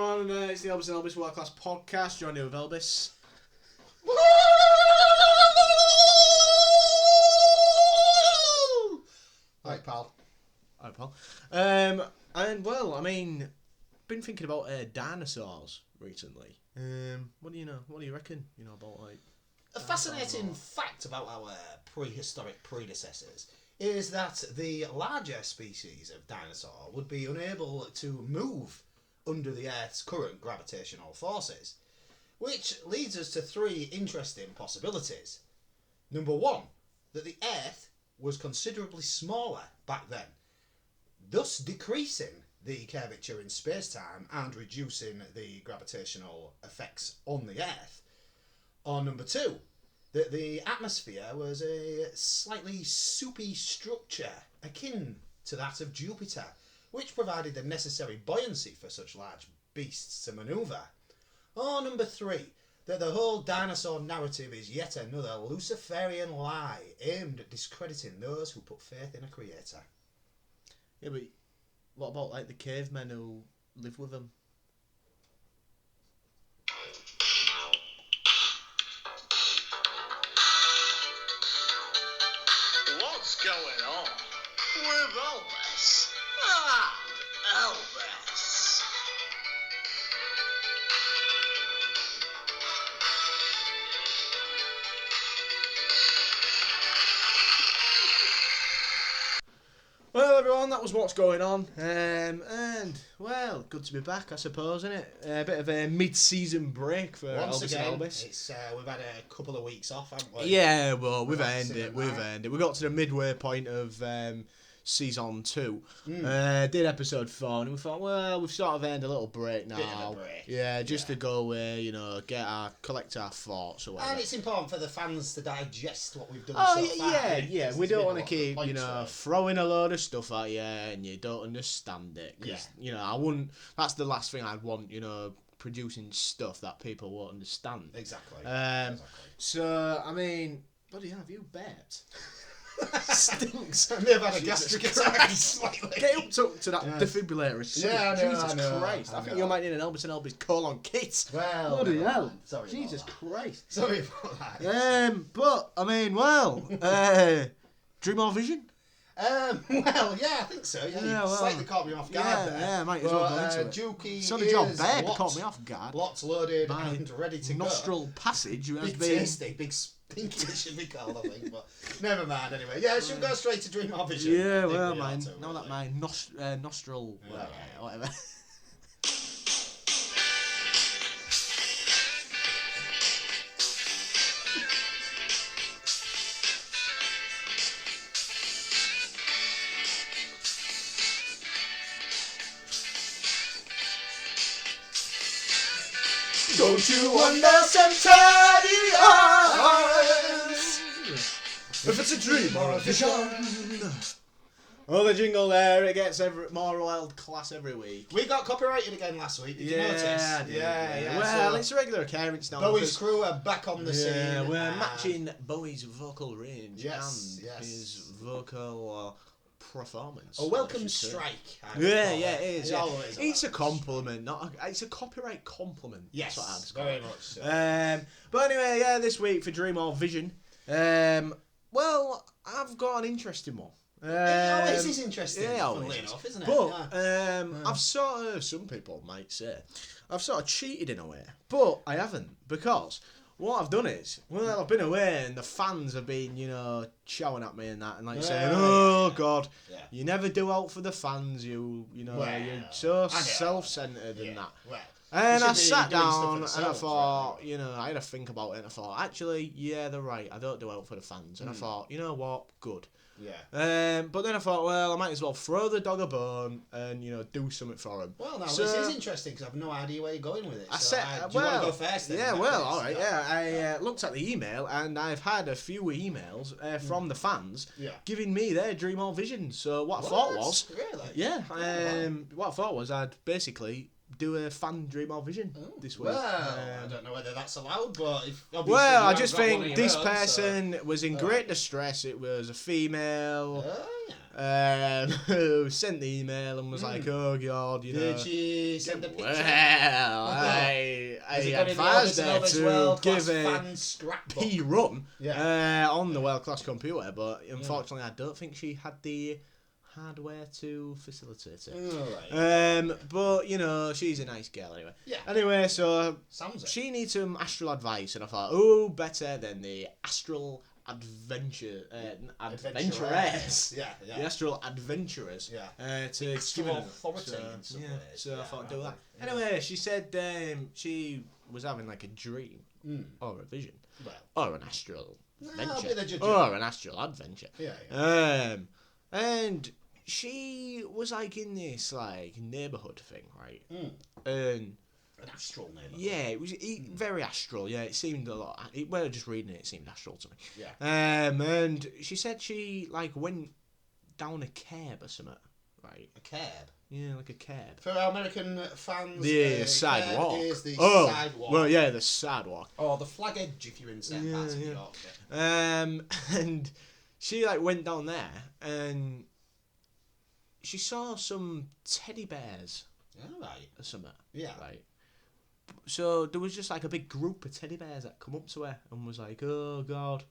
everyone, it's the Elbis and Elbis World Class Podcast. Joining with Elbis. Right, pal. Hi, pal. And well, I mean, been thinking about dinosaurs recently. What do you know? What do you reckon? You know about like A fascinating fact about our prehistoric predecessors is that the larger species of dinosaur would be unable to move under the Earth's current gravitational forces, which leads us to three interesting possibilities. Number one, that the Earth was considerably smaller back then, thus decreasing the curvature in space-time and reducing the gravitational effects on the Earth. Or number two, that the atmosphere was a slightly soupy structure akin to that of Jupiter, which provided the necessary buoyancy for such large beasts to manoeuvre. Or number three, that the whole dinosaur narrative is yet another Luciferian lie aimed at discrediting those who put faith in a creator. Yeah, but what about like the cavemen who live with them? What's going on with Elbis? Elbis. Well, everyone, that was what's going on. And well, good to be back, I suppose, isn't it? A bit of a mid-season break for Once Elbis again, and Elbis. it's we've had a couple of weeks off, haven't we? Yeah, well, we've Relaxing earned it. and We've that. earned it. We got to the midway point of season 2. Did episode 4, and we thought, well, we've sort of earned a little break now. Bit of a break. Yeah, just to go away, you know, collect our thoughts or whatever. And it's important for the fans to digest what we've done Oh, so far. yeah. We There's don't been want a to lot of keep, points you know, for it. throwing a load of stuff at you and you don't understand it. 'Cause, Yeah. you know, I wouldn't. That's the last thing I'd want, you know, producing stuff that people won't understand. Exactly. So, I mean, bloody hell, have you bet? Stinks. I may have had a Jesus gastric attack Christ. slightly. Get up to that Yes. defibrillator. Yeah, I know, Jesus I know, Christ. I I think know. you might need an Elbis and Elbis colon kit. Well, Bloody never hell. mind. Sorry Jesus about Christ. that. Sorry about that. But, I mean, well, Dream or Vision? Well, yeah, I think so. Yeah, Yeah, you well, slightly caught me off guard there. Yeah, might as well go into it. Dukey So did your is bed, locked, caught me off guard. locked, loaded, My and ready to Nostril passage go. has Big been... tasty, big stinky it should be called, I think. But never mind. Anyway, yeah, should we go straight to Dream or Vision? I Yeah, think well, we ought to, now that really. my nostril... Yeah. whatever. Don't you understand tiny eyes? If it's a dream or a vision. Oh, the jingle there, it gets more world class every week. We got copyrighted again last week. Did you notice? I did, Yeah. Well, so it's a regular occurrence now. Bowie's because- crew are back on the scene. Yeah, we're and- matching Bowie's vocal range Yes, and yes. his vocal performance. A I welcome should say. strike. I would Yeah, call it is. Yeah. always a It's a welcome compliment, not a, it's a copyright compliment. Yes, That's what I'd very call it. much so. But anyway, yeah, this week for Dream or Vision, well, I've got an interesting one. This is interesting, yeah, funnily always. enough, isn't it? But Yeah. I've sort of, some people might say, I've sort of cheated in a way, but I haven't, because what I've done is, well, I've been away and the fans have been, you know, shouting at me and that, and like saying, oh God, Yeah. you never do out for the fans, you know, Well, you're so I know. self-centered Yeah, and that. well, And you I should be sat doing stuff for down and I themselves, thought, really. you know, I had to think about it and I thought, actually, yeah, they're right. I don't do out for the fans. And I thought, you know what, good. Yeah. But then I thought, well, I might as well throw the dog a bone and, you know, do something for him. Well, now So- this is interesting because I've no idea where you're going with it. I so said, do you want well, to go first? Then, yeah, in that well, case? all right, yeah. I looked at the email and I've had a few emails from the fans Yeah. giving me their dream or vision. So what I thought was, Really? yeah, wow. what I thought was I'd basically do a fan dream or vision this week. Well, I don't know whether that's allowed, but if obviously Well, you I haven't just got one think of this your own, person was in Oh. great distress. It was a female. So... Oh, yeah. who sent the email and was like, oh God, you know. Did she send a picture? Well, I Has it got in the advised Elbis and her Elbis to World give Class a Fan Scrapbook? P-run Yeah. on the world-class computer, but unfortunately I don't think she had the hardware to facilitate it. Alright. But, you know, she's a nice girl anyway. Yeah. Anyway, so Sounds it. she needs some astral advice, and I thought, oh, better than the astral adventurers. Yeah, The astral adventurers. Yeah. To Astral give it authority in some ways. so I Yeah, thought I'd do right. that. Yeah. Anyway, she said she was having like a dream or a vision Well, or an astral I'll be the judge. or an astral adventure. Yeah. And she was like in this like neighborhood thing, right? And An astral neighborhood. yeah, it was very astral. Yeah, it seemed a lot. When I was just reading it, it seemed astral to me. Yeah. And she said she like went down a curb or something, right? A cab. Yeah, like a curb. For our American fans, The sidewalk. curb is the sidewalk. Well, yeah, the sidewalk. Or the flag edge if you're in certain parts of New York. And she like went down there and she saw some teddy bears Alright. or something. Yeah. Right. So there was just like a big group of teddy bears that come up to her and was like, oh God,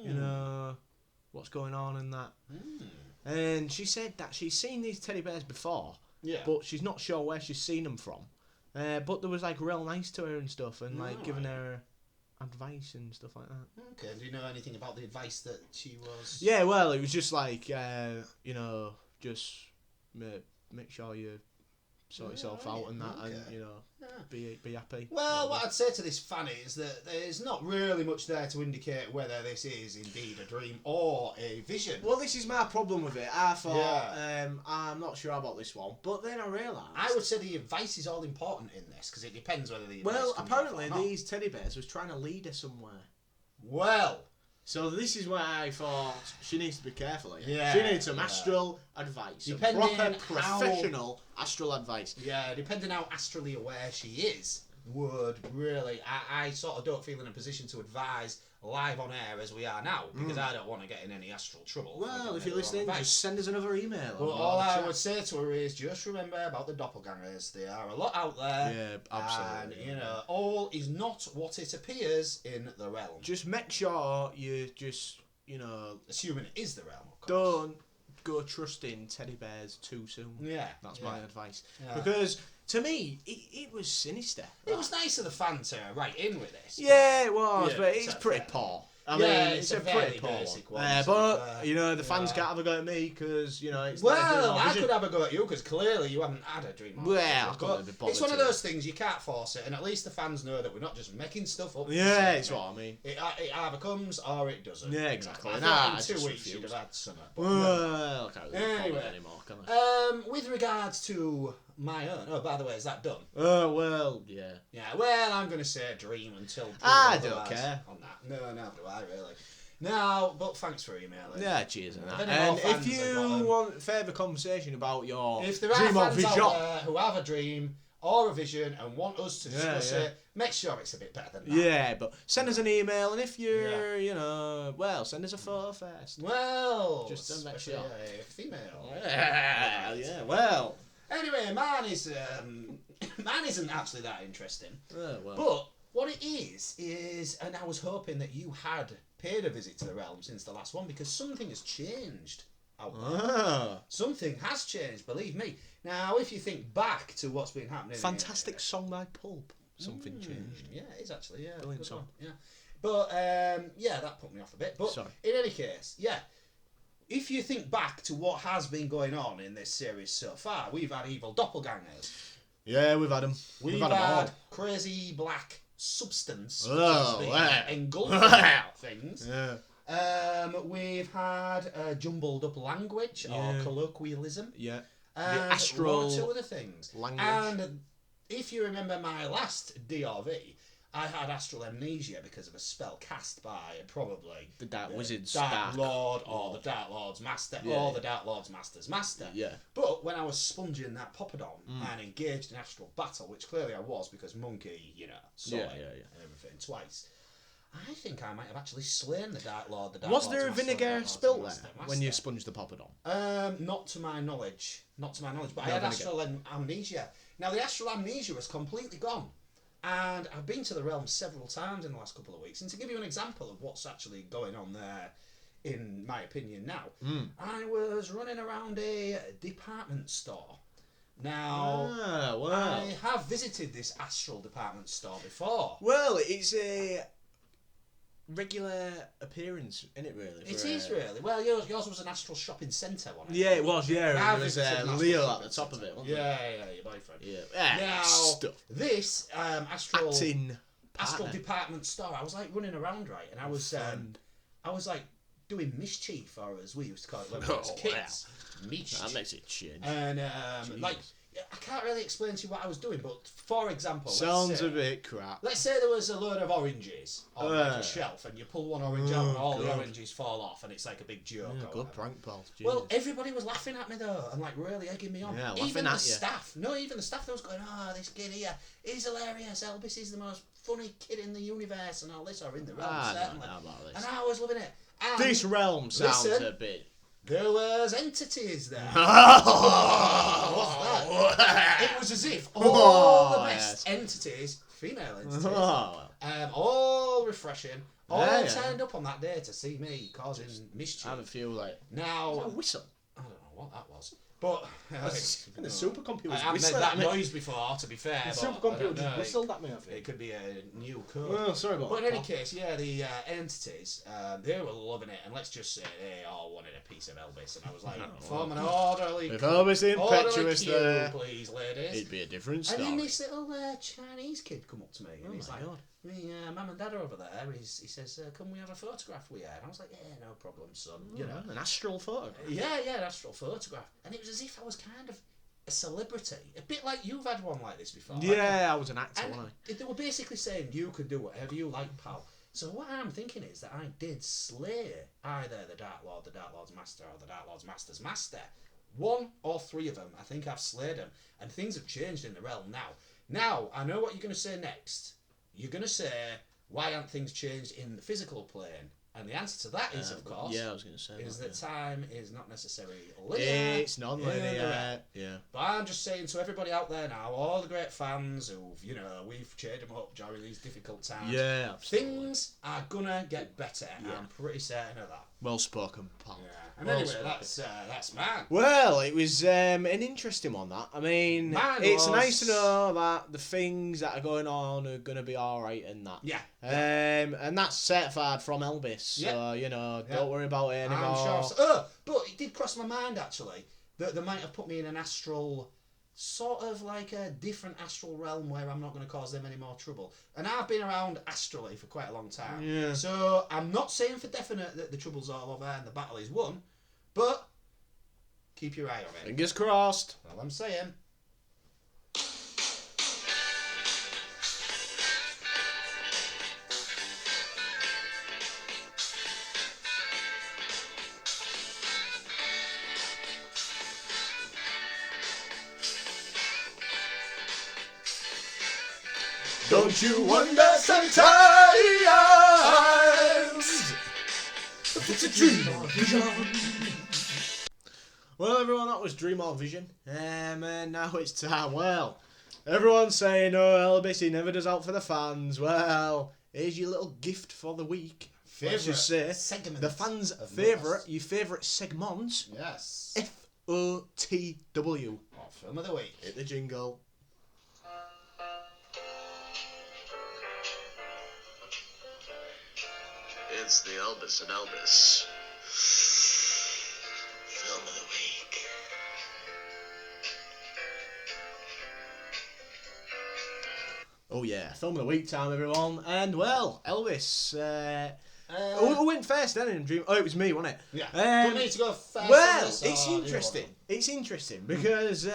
you know, what's going on and that. And she said that she's seen these teddy bears before, but she's not sure where she's seen them from. But they was like real nice to her and stuff and like giving her advice and stuff like that. Okay, do you know anything about the advice that she was... Yeah, well, it was just like, you know, just make sure you sort yourself out and that, and you know, be happy. Well, what I'd say to this Fanny is that there's not really much there to indicate whether this is indeed a dream or a vision. Well, this is my problem with it. I thought, I'm not sure about this one, but then I realised... I would say the advice is all important in this, because it depends whether the advice Well, comes apparently off or not. these teddy bears was trying to lead her somewhere. Well... So this is why I thought she needs to be careful here. Yeah, She needs some astral advice. Some Depending proper, how- professional astral advice. Yeah, depending how astrally aware she is, would really... I sort of don't feel in a position to advise live on air as we are now, because I don't want to get in any astral trouble. Well, if you're listening, just send us another email. Well, all I would say to her is just remember about the doppelgangers. There are a lot out there. Yeah, absolutely. And, you know, all is not what it appears in the realm. Just make sure you just, you know... Assuming it is the realm, of course. Don't go trusting teddy bears too soon. Yeah. That's my advice. Yeah. Because, to me, it was sinister. It was nice of the fan to write in with this. Yeah, it was, Yeah, but it's so pretty fair. poor. I Yeah, mean, it's it's a a pretty very poor basic one. one, to But, be fair. you know, the fans Yeah. can't have a go at me because, you know, it's not a dream Well, or I vision. could have a go at you because clearly you haven't had a dream. Well, I I couldn't be bothered it's one of to. those things you can't force it, and at least the fans know that we're not just making stuff up. Yeah, it's what I mean. It either comes or it doesn't. Yeah, exactly. I Nah, thought I in 2 just weeks you'd refuse. have had summer. But no. Well, I can't really Anyway. bother anymore, can I? With regards to my own. Oh, by the way, is that done? Oh, well, yeah. Yeah. Well, I'm going to say dream until. I proven don't otherwise care. On that. No, no, do I really? Now, but thanks for emailing. Yeah, cheers and that. If any more And if fans have got you 'em- want further conversation about your If there are dream or fans vision, out there who have a dream or a vision and want us to discuss yeah. it, make sure it's a bit better than that. yeah, but send us an email, and if you're, you know, well, send us a photo first. Well, Just to make especially sure. a female. Yeah, well. Anyway, mine is mine isn't actually that interesting. Oh, well. But what it is, and I was hoping that you had paid a visit to the realm since the last one because something has changed out there. Ah, Something has changed, believe me. Now, if you think back to what's been happening, fantastic song by Pulp. Something changed. Yeah, it is actually. Yeah, Brilliant good song. one, yeah, but yeah, that put me off a bit. But Sorry. in any case, yeah. If you think back to what has been going on in this series so far, we've had evil doppelgangers. Yeah, we've had them. We've had them all. had crazy black substance which Oh, has been wow. engulfing things. Yeah. We've had jumbled up language or Yeah. colloquialism. Yeah. And astral one or two other things. language. And if you remember my last DRV, I had astral amnesia because of a spell cast by probably The Dark Wizard's Dark Lord or the Dark Lord's Master Yeah. or the Dark Lord's Master's Master. Yeah. But when I was sponging that poppadom and engaged in astral battle, which clearly I was because Monkey, you know, saw Yeah, it yeah, yeah. and everything twice, I think I might have actually slain the Dark Lord. The Dark Was Lord's there a Master, vinegar Dark Lord's spilt Master, there Master. when you sponged the poppadom? Not to my knowledge. Not to my knowledge. But No I had vinegar. astral amnesia. Now the astral amnesia was completely gone. And I've been to the realm several times in the last couple of weeks. And to give you an example of what's actually going on there, in my opinion now, I was running around a department store. Now, I have visited this astral department store before. Well, it's a regular appearance, isn't it, really? It is really. Well, yours was an astral shopping centre, wasn't it? Yeah, it was, yeah. I've There was visited an astral Leo at shopping the top of centre. it, wasn't Yeah, your boyfriend. Yeah. Now, Stuff. this astral Partner. department store, I was like running around, right, and I was like doing mischief, or as we used to call it when we were kids, mischief. That makes it change. And like, I can't really explain to you what I was doing, but for example, Sounds a bit crap. let's say there was a load of oranges on like a shelf, and you pull one orange out, and all the oranges fall off, and it's like a big joke. Yeah, or good whatever. prank, pal. Well, everybody was laughing at me though, and like really egging me on. Yeah, laughing even at the you. staff. No, even the staff that was going, "Oh, this kid here, he's hilarious. Elbis is the most funny kid in the universe, and all this, or in the realm, I don't certainly." know about this. And I was loving it. And This realm sounds listen, a bit. there was entities there. Oh, It was as if all the best yes. entities, female entities, Oh, all refreshing, all Yeah, yeah. turned up on that day to see me causing mischief. I have a feel like. Now, A whistle. I don't know what that was, but And the supercomputer was I haven't made whistling that at me. noise before, to be fair. The but I supercomputer don't just know. whistled at me, I think. It could be a new code. Oh, sorry about But that. in any case, yeah, the entities, they were loving it, and let's just say they all wanted a piece of Elbis, and I was like, form an orderly If Elbis the impetuous queue, there, please, ladies. it'd be a different And story. then this little Chinese kid come up to me, and Oh he's my like, God. "Me, mum and dad are over there." He says, "Can we have a photograph with you?" And I was like, "Yeah, no problem, son." You know, An astral photograph. yeah, an astral photograph, and it was as if I was kind of a celebrity, a bit like you've had one like this before. Yeah, I was an actor, And wasn't they were basically saying you can do whatever you like, pal. So what I'm thinking is that I did slay either the Dark Lord, the Dark Lord's Master, or the Dark Lord's Master's Master. One or three of them, I think I've slayed them, and things have changed in the realm now. Now, I know what you're going to say next. You're going to say, why aren't things changed in the physical plane? And the answer to that is, of course, Yeah, I was going to say is that. that time is not necessarily linear. It's non-linear. Yeah. But I'm just saying to everybody out there now, all the great fans who've, we've cheered them up during these difficult times. Yeah, absolutely. Things are gonna get better. I'm pretty certain of that. Well spoken, pal. Yeah. And Well anyway, spoken. that's mine. Well, it was an interesting one, that. I mean, Mine it's was- nice to know that the things that are going on are going to be alright and that. Yeah. And that's certified from Elbis, so, don't worry about it anymore. I'm sure. But it did cross my mind actually that they might have put me in an astral, sort of like a different astral realm where I'm not going to cause them any more trouble. And I've been around astrally for quite a long time. Yeah. So I'm not saying for definite that the trouble's all over and the battle is won, but keep your eye on it. Fingers crossed. All I'm saying. Don't you wonder sometimes if it's a dream or a vision? Well, everyone, that was Dream or Vision. And now it's time. Well, everyone's saying, oh, Elbis, he never does out for the fans. Well, here's your little gift for the week. Let's just say, segment the fans' of favourite, yours. your favourite segment, Yes. FOTW. Or film of the week. Hit the jingle. It's the Elbis and Elbis film of the week. Oh yeah, film of the week time, everyone. And well, Elvis, who went first then in Dream? Oh, it was me, wasn't it? Yeah. Do you Um, need to go first? on well, this, or it's do you want interesting. to? It's interesting because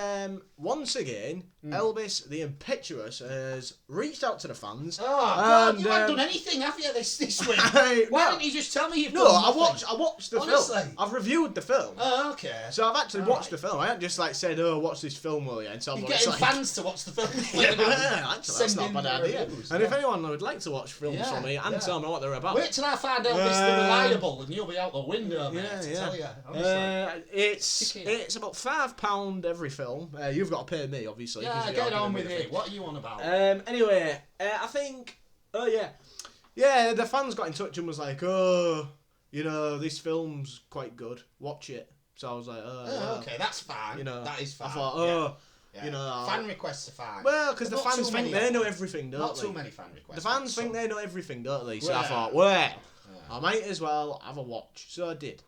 once again, Elbis the Impetuous has reached out to the fans. Oh God, and, you haven't done anything, have you, this week? I- Why no. didn't you just tell me you've No, done I nothing? watched the Honestly. film. I've reviewed the film. Oh, okay. So I've actually watched the Alright. film. I haven't just like said, "Oh, watch this film, will you?" And tell You're them what it's getting like. fans to watch the film. Yeah, Actually, actually, that's not a bad idea. And if anyone would like to watch films Yeah, from me and yeah. tell me what they're about, Wait till I find Elvis the Reliable, and you'll be out the window, mate. yeah, I yeah. tell you, honestly. It's about £5 every film. You've got to pay me, obviously. 'cause Yeah, you're get giving on me with the it. thing. What are you on about? Anyway, I think. Oh yeah, yeah. The fans got in touch and was like, "Oh, you know, this film's quite good. Watch it." So I was like, "Oh, well, Okay, that's fine. you know." that is fine. I thought, "Oh, Yeah. you know." Fan requests are fine. Well, because But the not fans too think many they of know them. everything, don't Not they? too many fan requests. The fans but think some. they know everything, don't they? So I Well, thought, well, yeah. I might as well have a watch. So I did.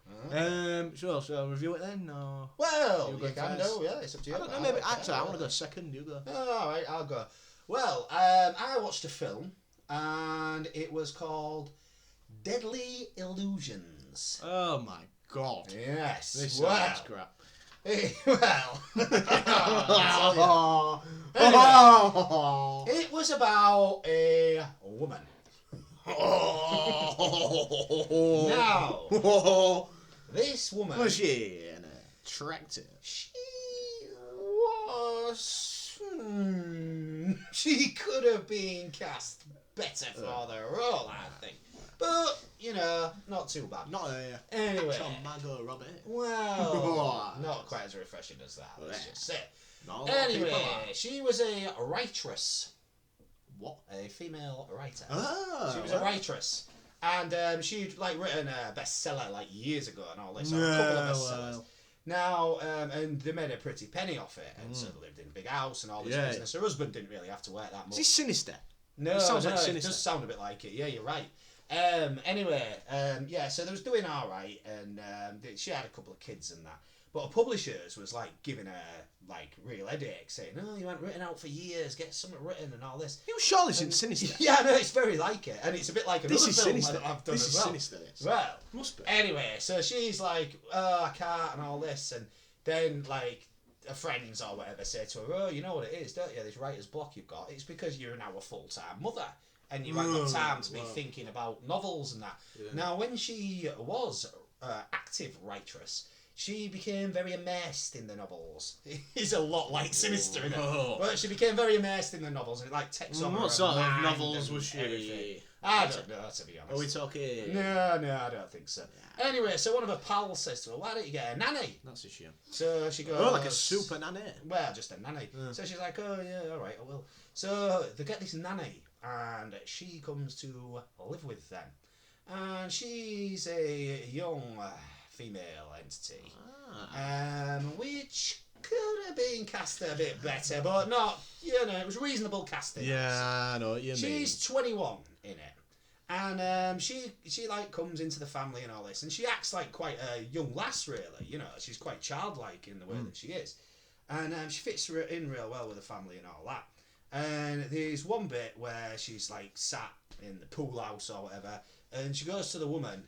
Sure. So review it then, or Well, You you go can first. do. Yeah, it's up to you. I don't know. Maybe actually, I want to go second. You go. Oh, all right, I'll go. Well, I watched a film, and it was called Deadly Illusions. Oh my god. Yes. This well, sounds crap. well. Oh. It was about a woman. Now, this woman. Was she an attractor? She was. She could have been cast better for the role, I think. But, you know, not too bad. Not a Anyway. Margot Robbie. Well, not quite as refreshing as that, let's just say. Not a lot of people Anyway, are. she was a writeress. What? A female writer. Ah, She was a writeress. And she'd like written a bestseller like years ago and all this. Or a couple of bestsellers. Now, and they made a pretty penny off it, and so they lived in a big house and all this Yeah. business. Her husband didn't really have to work that much. Is this Sinister? No, It sounds no, like it Sinister. does sound a bit like it. Yeah, you're right. Anyway, yeah, so they was doing all right, and she had a couple of kids and that. But her publishers was like giving her like real headache, saying, "Oh, you haven't written out for years. Get something written and all this." You sure this isn't Sinister? Yeah, no, it's very like it, and it's a bit like another This is film Sinister. that I've done This as is well. Sinister. This. Well, Must be. anyway, so she's like, "Oh, I can't," and all this, and then like her friends or whatever say to her, "Oh, you know what it is, don't you? This writer's block you've got. It's because you're now a full-time mother, and you haven't got time to be thinking about novels and that." Yeah. Now, when she was active writeress, she became very immersed in the novels. It's a lot like Sinister, isn't it? Oh. But she became very immersed in the novels, and it like takes over her What sort of mind novels and was she? everything. I don't know, to be honest. Are we talking? No, I don't think so. Anyway, so one of her pals says to her, "Why don't you get a nanny?" That's a shame. So she goes, Oh, like a super nanny. well, just a nanny. So she's like, "Oh yeah, all right, I will." So they get this nanny, and she comes to live with them, and she's a young female entity, which could have been cast a bit better, but not. You know, it was reasonable casting. Yeah, I know what you mean. She's 21 in it. And she like comes into the family and all this, and she acts like quite a young lass, really. You know, she's quite childlike in the way that she is, and she fits in real well with the family and all that. And there's one bit where she's like sat in the pool house or whatever, and she goes to the woman.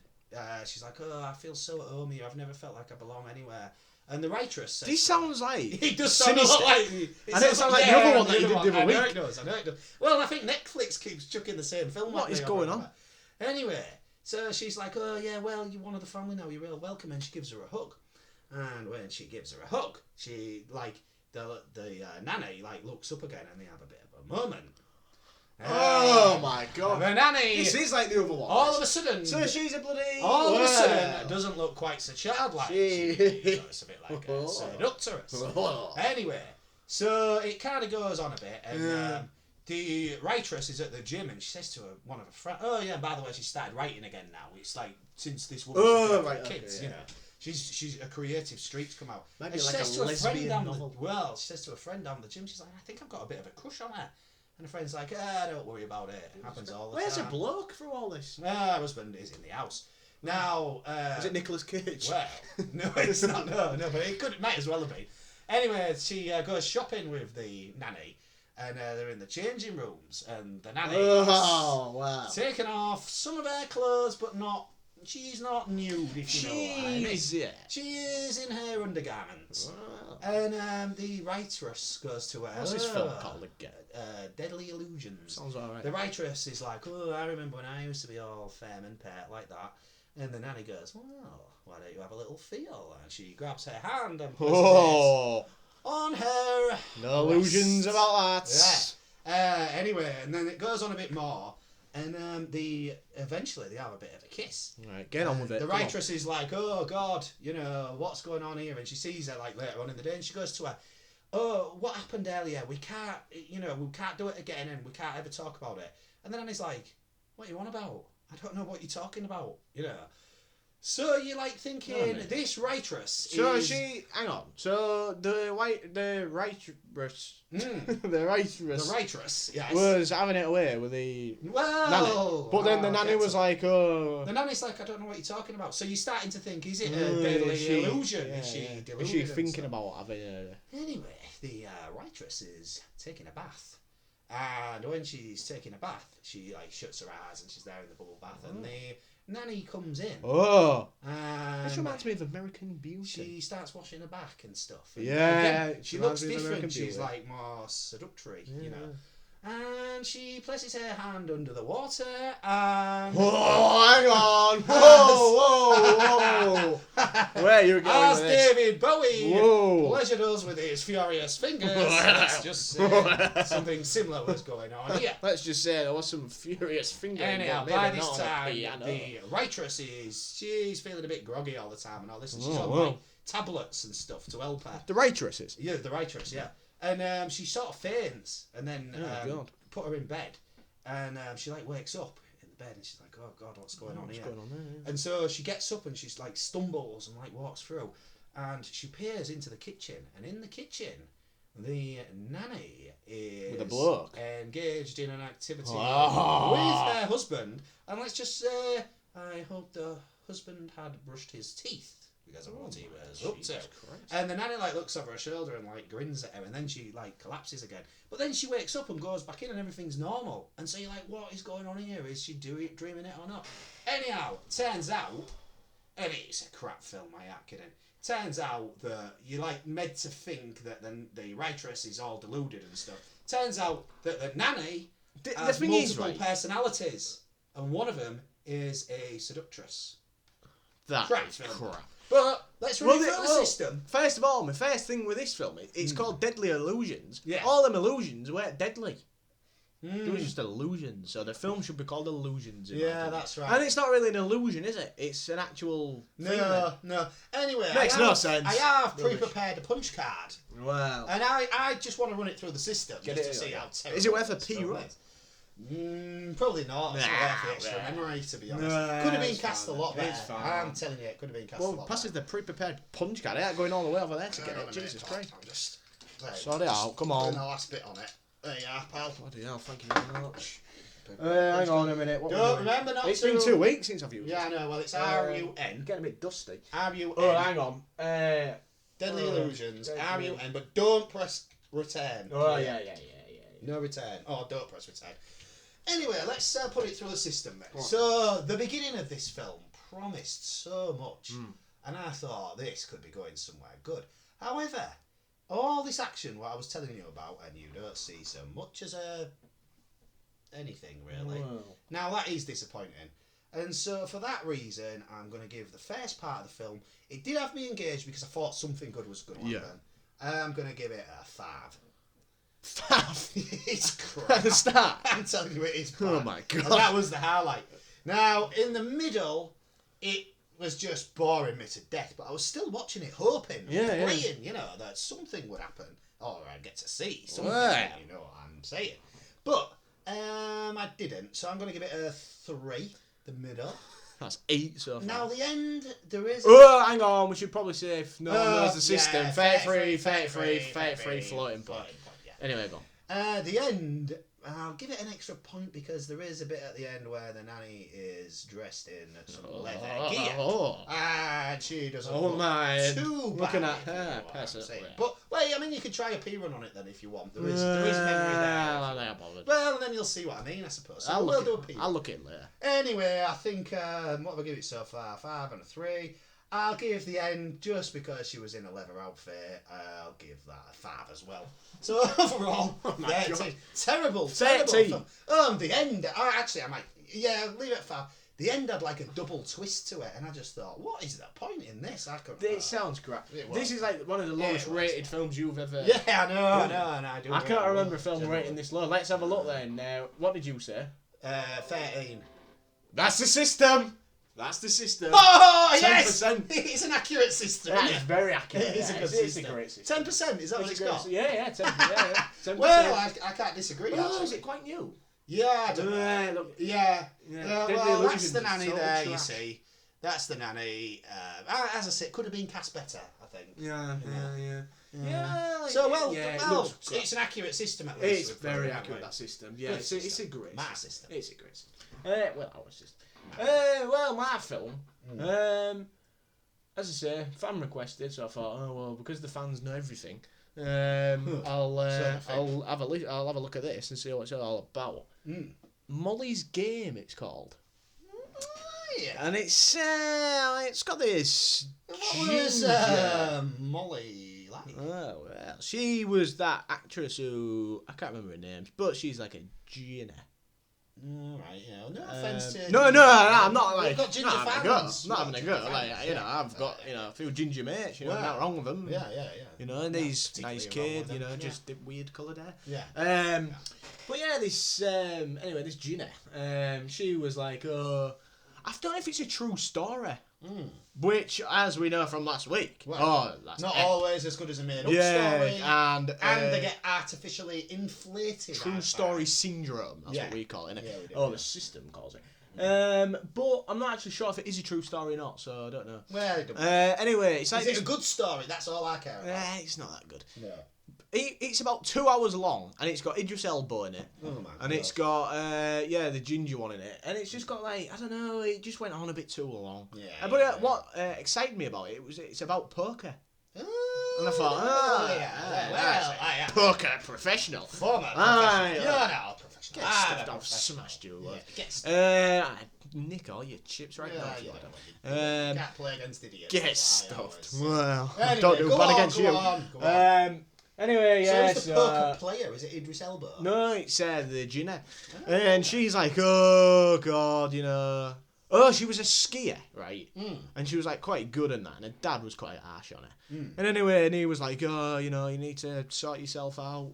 She's like, "Oh, I feel so at home here. I've never felt like I belong anywhere." And the waitress says, This sounds like it does sound a lot like. And it sounds like the other one that you did the other I know week. it does. Well, I think Netflix keeps chucking the same film. What at is me going over. on? Anyway, so she's like, "Oh yeah, well, you're one of the family now. You're real welcome." And she gives her a hug. And when she gives her a hug, she like the nanny like looks up again, and they have a bit of a moment. Oh my god. The nanny. This is like the other one. All of a sudden. So she's a bloody. all of a Wow. sudden, doesn't look quite so childlike. It's a bit like a seductress. Anyway, so it kind of goes on a bit, and the waitress is at the gym, and she says to one of her friends, "Oh yeah, by the way, she started writing again now. It's like since this woman's kids, okay, you know." She's a creative streak's come out. Maybe And she like says a to her friend lesbian down novel. she says to her friend down the gym, she's like, "I think I've got a bit of a crush on her." And the friend's like, "Don't worry about it. It happens all the Where's a time." bloke through all this? Her husband is in the house. Now, Is it Nicolas Cage? well, no, it's not. No, but it might as well have been. Anyway, she goes shopping with the nanny, and they're in the changing rooms, and the nanny Oh wow. taking off some of her clothes, but not she's not nude, if you know what I mean. Yeah. She is in her undergarments. Wow. And the waitress goes to her. What's this film called again? Deadly Illusions. Sounds alright. The waitress is like, oh, I remember when I used to be all femme and pet like that. And the nanny goes, well, why don't you have a little feel? And she grabs her hand and places it on her. No illusions breast. about that. Yeah. Anyway, and then it goes on a bit more. And eventually they have a bit of a kiss. Right, get on with it. The waitress is like, oh God, you know, what's going on here? And she sees her like later on in the day and she goes to her, oh, what happened earlier? We can't do it again and we can't ever talk about it. And then Annie's like, what are you on about? I don't know what you're talking about, you know. So you're like thinking, this waitress is... hang on. So the waitress, The waitress, yes. was having it away with the well, nanny. But then the nanny was like, oh... The nanny's like, I don't know what you're talking about. So you're starting to think, is it a deadly illusion? Yeah, is she deluded? Is she thinking about having a... Anyway, the waitress is taking a bath. And when she's taking a bath, she like shuts her eyes and she's there in the bubble bath. And the nanny comes in. Oh! And This reminds me of American Beauty. she starts washing her back and stuff. And Yeah, again, she reminds looks me of American different. She's Beauty. like more seductory, you know. And she places her hand under the water and... Oh, hang on! Whoa! Where are you going As with this? David Bowie Whoa. pleasured us with his furious fingers, let's just say something similar was going on here. Let's just say there was some furious fingering. Anyhow, but by maybe this not on a time, piano. the waitress she's feeling a bit groggy all the time and all this, and she's on whoa. like tablets and stuff to help her. The waitresses. Yeah, the waitress, yeah. And she sort of faints and then God. put her in bed, and she like wakes up in the bed and she's like, oh God, what's going on here? What's going on there? Yeah. And so she gets up and she's like stumbles and like walks through, and she peers into the kitchen, and in the kitchen the nanny is With a bloke. engaged in an activity Oh. with her husband, and let's just say I hope the husband had brushed his teeth because of what he was up to. Jesus Christ. And the nanny like looks over her shoulder and like grins at her, and then she like collapses again. But then she wakes up and goes back in and everything's normal. And so you're like, what is going on here? Is she dreaming it or not? Anyhow, turns out, and it's a crap film, I ain't kidding. Turns out that you're like meant to think that the waitress is all deluded and stuff. Turns out that the nanny has thing multiple is, right, personalities, and one of them is a seductress. that Crap is film. crap. But let's run through the system. First of all, my first thing with this film, it's called Deadly Illusions. Yeah. All them illusions weren't deadly. They were just illusions. So the film should be called Illusions. in my Yeah, opinion. that's right. And it's not really an illusion, is it? It's an actual thing. No. Anyway, Makes no sense. I have Rubbish. pre-prepared a punch card, Wow. and I just want to run it through the system Get just it to see out, how yeah. terrible Is it worth a this P film run? is. Probably not. It's not worth the extra memory, to be honest. Could have been it's cast fine, a lot then. better. It's fine. I'm telling you, it could have been cast a Well, lot passes better. the pre-prepared punch card. I ain't going all the way over there to get Hang on it. a minute, Jesus pal. Christ. I'm just... Sort it out. Come on. Putting the last bit on it. There you are, pal. Bloody hell, thank you very much. Hang on a minute. What Don't remember not It's to... been 2 weeks since I've used Yeah, I it. know. Well, it's R-U-N. Getting a bit dusty. R-U-N. Oh, hang on. Deadly Illusions. Deadly. R-U-N. But don't press return. Oh, yeah. No return. Oh, don't press return. Anyway, let's put it through the system then. Right. So, the beginning of this film promised so much, and I thought this could be going somewhere good. However, all this action, what I was telling you about, and you don't see so much as anything really. Wow. Now, that is disappointing. And so, for that reason, I'm going to give the first part of the film, it did have me engaged because I thought something good was going to happen. I'm going to give it a 5. 5? It's crap. At the start? I'm telling you, it is bad. Oh my God. And that was the highlight. Now, in the middle, it was just boring me to death, but I was still watching it, hoping, praying, you know, that something would happen, or I'd get to see something, you know what I'm saying. But I didn't, so I'm going to give it a 3, the middle. That's 8 so far. Now, the end, there is... Oh, hang on. We should probably say if no one knows the system. Yeah, 33 floating point. yeah. Anyway, go on. The end, I'll give it an extra point because there is a bit at the end where the nanny is dressed in some leather gear. And she doesn't look too bad. Looking at her. But, wait, I mean, you could try a P-run on it then if you want. There is memory there. Well, and then you'll see what I mean, I suppose. So we'll do a P-run. I'll look at it later. Anyway, I think, what have I given it so far? 5 and a 3. I'll give the end, just because she was in a leather outfit, I'll give that a 5 as well. So overall, 13. Terrible film. The end, actually I might, leave it at 5. The end had like a double twist to it, and I just thought, what is the point in this? It sounds crap. This is like one of the lowest rated films you've ever... Yeah, I know. I can't remember a film rating this low. Let's have a look then. Now, what did you say? 13. That's the system! That's the system. Oh, yes! 10%. It's an accurate system. That is very accurate. It's a good system. It's a great system. 10%, is that what it's got? Yeah, 10%. Well, I can't disagree. Oh, is it quite new? Yeah, I don't know. Look. Well, that's the nanny there, you see. That's the nanny. As I said, could have been cast better, I think. Yeah. It's an accurate system at least. It's very accurate, that system. Yeah, it's a great My system. It's a great system. Our system. My film. As I say, fan requested, so I thought, because the fans know everything, I'll have a look at this and see what it's all about. Molly's Game, it's called. Yeah. And it's got this. What was Molly like? Oh well, she was that actress who I can't remember her names, but she's like a Gina. Right, no offence to... No, I'm not like... We've got ginger fans. Not having a go. Like, I've got, a few ginger mates, not wrong with them. Yeah. And these nice kid, just weird coloured hair. Yeah. But yeah, this Gina, she was like, I don't know if it's a true story. Which, as we know from last week, that's not always as good as a made-up story. And they get artificially inflated. True story syndrome, that's what we call it, innit? Yeah, we do, the system calls it. But I'm not actually sure if it is a true story or not, so I don't know. Well, it don't anyway, it's like... Is it a good story? That's all I care about. It's not that good. No. It's about 2 hours long, and it's got Idris Elba in it. Oh my god. And it's got, the ginger one in it. And it's just got, like, I don't know, it just went on a bit too long. Yeah. But what excited me about it was it's about poker. And I thought, poker professional. Former professional. You're not professional. Get stuffed, I've smashed you. Nick all your chips right now. Can't play against idiots. Get stuffed. Well, anyway, don't do bad against you. Go on. Anyway, so who's the poker player? Is it Idris Elba? No, it's the Gina. And she's like, oh, God, Oh, she was a skier, right? And she was, like, quite good in that. And her dad was quite harsh on her. And anyway, and he was like, you need to sort yourself out,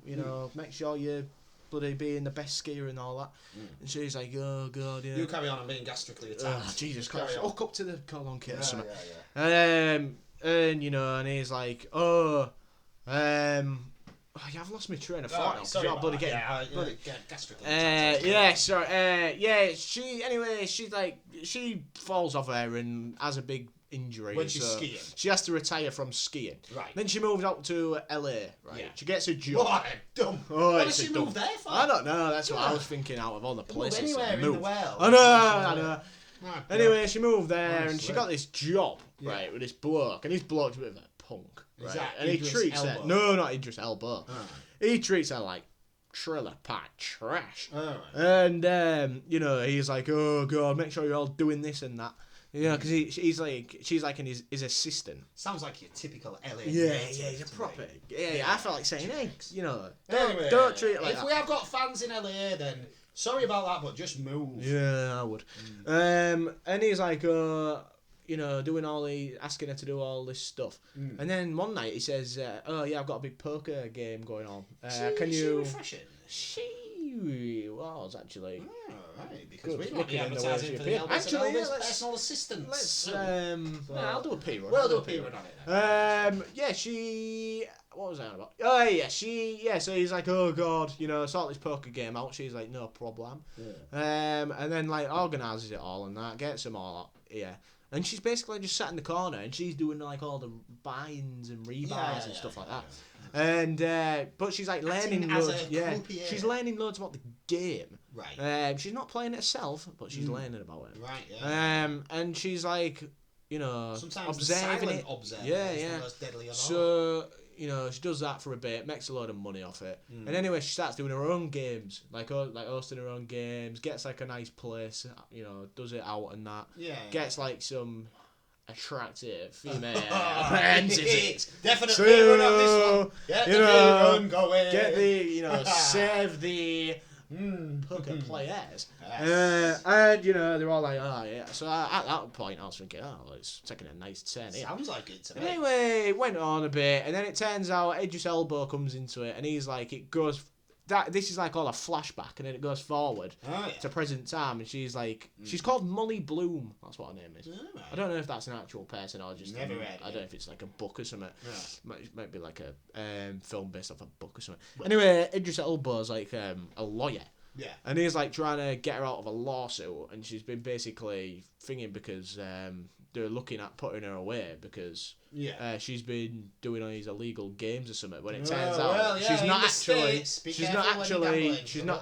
make sure you're bloody being the best skier and all that. And she's like, oh, God, You carry on and being gastrically attacked. Oh, Jesus Christ. Hook up to the colon kit or something. Yeah. And he's like, I've lost my train of thought now. Sorry, bloody getting, she falls off there and has a big injury. When she's skiing. She has to retire from skiing. Right. Then she moves out to LA, right? Yeah. She gets a job. What a dumb. What does she move there for? I don't know, that's what I was thinking out of all the places. Anywhere in the world. I know. Anyway, she moved there and she got this job, right, with this bloke. And this bloke's a bit of a punk. Right. And he treats her. No, not Idris Elba. He treats her like trailer park trash. And he's like, oh God, make sure you're all doing this and that. Because she's like in his assistant. Sounds like your typical LA. Yeah, he's a proper. Yeah, I felt like saying, hey, don't treat it like that. If we have got fans in LA, then sorry about that, but just move. Yeah, I would. And he's like, doing asking her to do all this stuff. And then one night he says, I've got a big poker game going on. Can you... refreshing? She was, actually. Oh, right, because we might be advertising for the Elbis and Elbis personal assistants. I'll do a P-run. We'll do a P-run on it. She... What was that about? Oh, yeah, so he's like, oh, God, sort this poker game out. She's like, no problem. Yeah. And then, organises it all and that, gets them all up, And she's basically just sat in the corner and she's doing, all the buy-ins and rebuys and stuff like that. And but she's like learning as loads. a Yeah, croupier. she's learning loads about the game. Right. She's not playing it herself, but she's learning about it. Right. Yeah. And she's like, you know, Sometimes observing the silent it. observer Yeah, is yeah. the most deadly of all. So, you know, she does that for a bit, makes a load of money off it, and anyway, she starts doing her own games, like hosting her own games, gets like a nice place, you know, does it out and that, gets like some attractive female entities. Definitely So, run on this one. Get you the know, run going. Get the, you know, save the poker players. Yes. And, you know, they're all like, oh, yeah. So at that point, I was thinking, oh, well, it's taking a nice turn here. Sounds like it to me. Anyway, it went on a bit, and then it turns out Idris Elba comes into it, and he's like, it goes... This is like all a flashback, and then it goes forward to present time, and she's like... She's called Molly Bloom. That's what her name is. Right. I don't know if that's an actual person or just... Never read I it. don't know if it's like a book or something. Yeah. Might be like a film based off a book or something. Anyway, Idris Elba's like a lawyer. Yeah. And he's like trying to get her out of a lawsuit, and she's been basically thinking because they're looking at putting her away because she's been doing all these illegal games or something. When it turns out she's not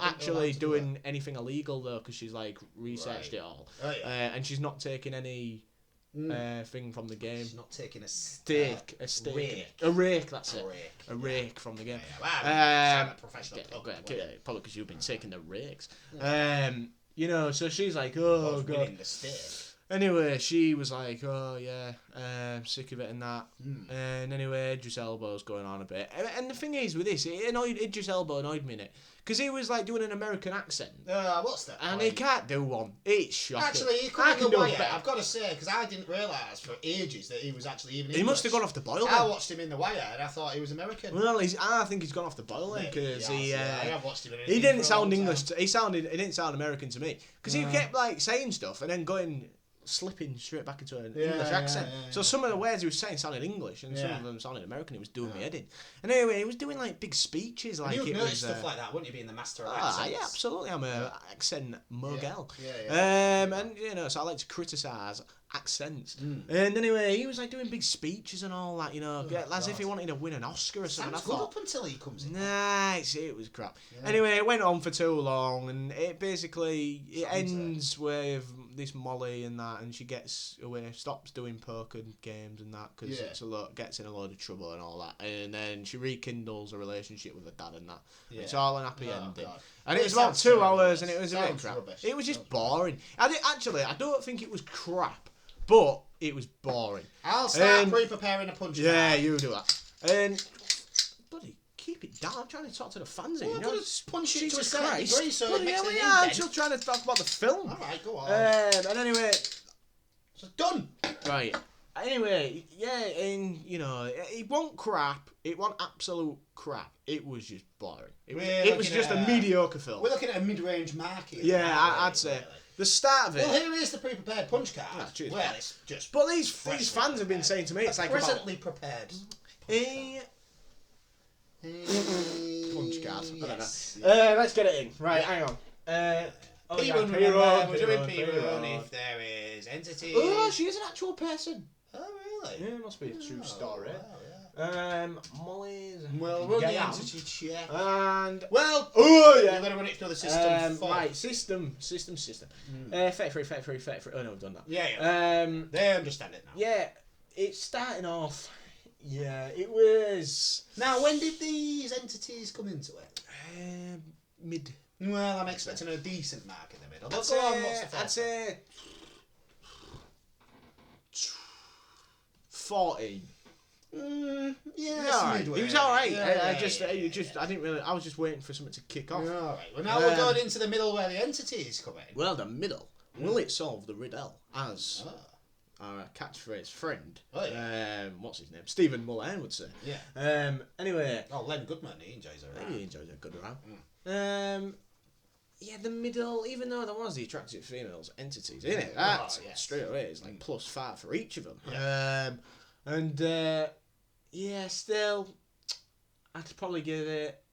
actually doing anything illegal though, because she's like researched it all, and she's not taking any thing from the game. She's not taking a rake. That's it. A rake from the game. I'm a professional. Probably because you've been taking the rakes. You know, so she's like, oh god. Anyway, she was like, oh yeah, sick of it and that. And anyway, Idris Elba's going on a bit. And the thing is with this, Idris Elba annoyed me in it. Because he was like doing an American accent. What's that? And he can't do one. It's shocking. Actually, he could have the wire. I've got to say, because I didn't realise for ages that he was actually even English. He must have gone off the boil. I watched him in The Wire and I thought he was American. Well, I think he's gone off the boil then, because I have watched him. He didn't sound English. He didn't sound American to me, because he kept like saying stuff and then slipping straight back into an English accent. So some of the words he was saying sounded English, and some of them sounded American. It was doing me head in. And anyway, he was doing like big speeches, like you've noticed stuff like that, wouldn't you? Being the master of accents. Yeah, absolutely. I'm a accent mogul. And you know, so I like to criticise accents. And anyway, he was like doing big speeches and all that, you know, as if he wanted to win an Oscar or something. Sounds good up until he comes in. Nah, it was crap. Anyway, it went on for too long, and it basically ends with this Molly and that, and she gets away, stops doing poker games and that because gets in a load of trouble and all that, and then she rekindles a relationship with her dad and that. It's all an happy ending. God. And it was about 2 hours, and it was a bit crap. Rubbish. It was just boring. I don't think it was crap, but it was boring. I'll start pre-preparing a punch card. Yeah, you do that. And bloody keep it down. I'm trying to talk to the fans here. Well, you know? Just punch it to a Jesus certain Christ. degree so it makes an indent. I'm still trying to talk about the film. Alright, go on. And anyway... So done! Right. Anyway, and, you know, it wasn't crap. It wasn't absolute crap. It was just boring. It was just a mediocre film. We're looking at a mid-range mark here. Yeah, I'd say. Really. The start of it... Well, here is the pre-prepared punch card. Well, it's just... But these fans have been saying to me, it's like presently prepared. Punch card. Yes. I don't know. Let's get it in. Right, hang on. P-Run, we're doing P-Run if there is entity. Oh, she is an actual person. Oh, really? Yeah, it must be a true story. Wow, Molly's... Well, run the entity check. And... Well... Oh, yeah. You've got to run it through the system. Right, system. 33. Oh, no, we've done that. Yeah. They understand it now. Yeah, it's starting off... Yeah, it was... Now, when did these entities come into it? Mid. Well, I'm expecting a decent mark in the middle. I'd say 14. Yeah, midway. He was alright. I didn't really. I was just waiting for something to kick off. Alright. Well, now we're going into the middle where the entities come in. Well, the middle. Will it solve the riddle as our catchphrase friend? What's his name? Stephen Mullen would say. Yeah. Anyway. Oh, Len Goodman. He enjoys a round. He enjoys a good round. Yeah, the middle, even though there was the attractive females entities in it, that straight away is like +5 for each of them. Yeah. Still, I'd probably give it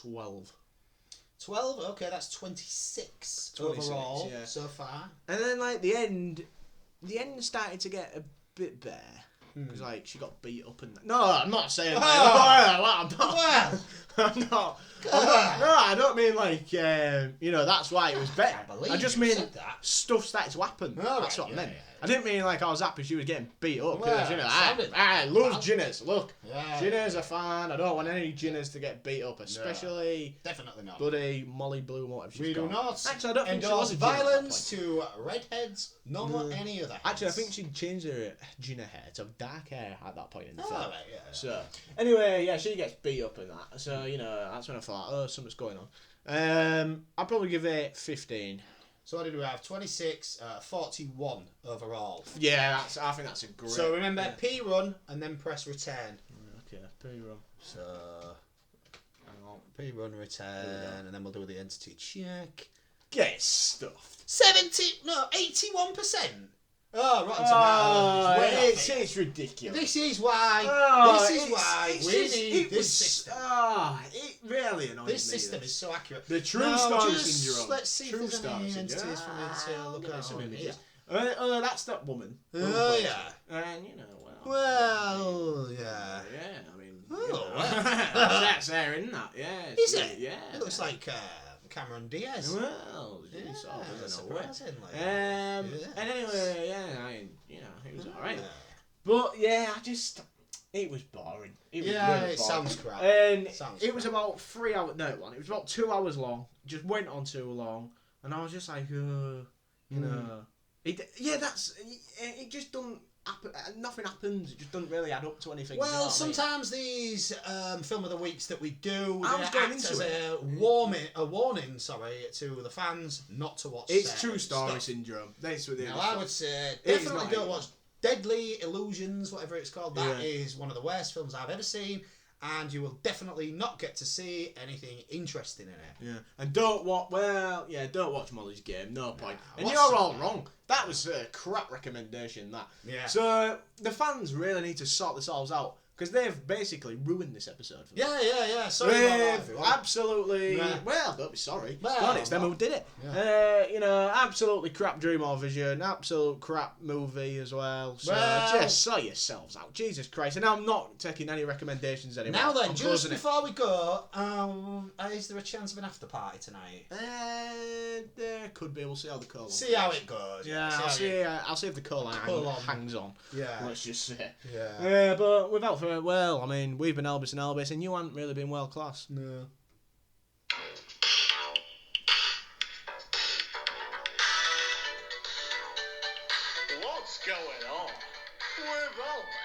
12. 12? Okay, that's 26 overall so far. And then, like, the end started to get a bit better. because like she got beat up and no, I'm not saying that. I'm not. Well, I'm not. No, I don't mean like that's why it was better. I just mean stuff started to happen. That's what I meant. I didn't mean like I was happy she was getting beat up. Well, I love Ginners. Look, Yeah. Ginners are fine. I don't want any Ginners to get beat up, especially definitely not. bloody Molly Bloom, whatever she's We do called. not Actually, I don't think she endorse was a Ginner at that violence point. to redheads, nor any other heads. Actually, I think she changed her Ginner hair to dark hair at that point in the film. right, yeah. So, anyway, yeah, she gets beat up in that. So, that's when I thought, oh, something's going on. I'll probably give it 15. So what did we have? 26, 41 overall. Yeah, I think that's a great... So remember, P run and then press return. Okay, P-run. So, hang on, P run return, and then we'll do the entity check. Get stuffed. 81%. Oh, Rotten Tomatoes. It's ridiculous. This is why. We need this system. It really annoys me. This system is so accurate. The true story just syndrome. Let's see True if there's story any syndrome. entities for me to look at some images. That's that woman. Oh, yeah. And, Well, yeah. Yeah, I mean... Oh, that's there, isn't that? Yeah. Is it? Yeah. It looks like Cameron Diaz. Well, Yeah, sort of, in a way. surprisingly. And anyway, it was alright. Yeah. But yeah, it was boring. It was really boring. Sounds crap. And Sounds it was about 3 hours. No, it wasn't. It was about 2 hours long. Just went on too long, and I was just like, it just doesn't happen. Nothing happens. It just doesn't really add up to anything. Well, you know what sometimes these film of the weeks that we do, I they was going act into as it. a warning, to the fans not to watch. It's certain true story stuff. syndrome. That's what it is. Now, I would say It's definitely not don't even. watch Deadly Illusions, whatever it's called. That Yeah. is one of the worst films I've ever seen, and you will definitely not get to see anything interesting in it. Yeah, and don't watch. Well, yeah, don't watch Molly's Game. No point. And watch you're all some- wrong. That was a crap recommendation. That. Yeah. So the fans really need to sort themselves out because they've basically ruined this episode for me. Yeah. Sorry about that, They've everyone. absolutely. Yeah. Well, don't be sorry. Well, God, it's them no. who did it. Yeah. Absolutely crap dream or vision. Absolute crap movie as well. So Well- just sort yourselves out. Jesus Christ. And I'm not taking any recommendations anymore. Now then, I'm just closing it. before we go, is there a chance of an after party tonight? There could be. We'll see how the call. See how it goes. Yeah, I'll see if the call hangs on. Yeah. Let's just say. Yeah. But without further, well, I mean, we've been Elbis and Elbis, and you haven't really been world class. No. What's going on with Elvis?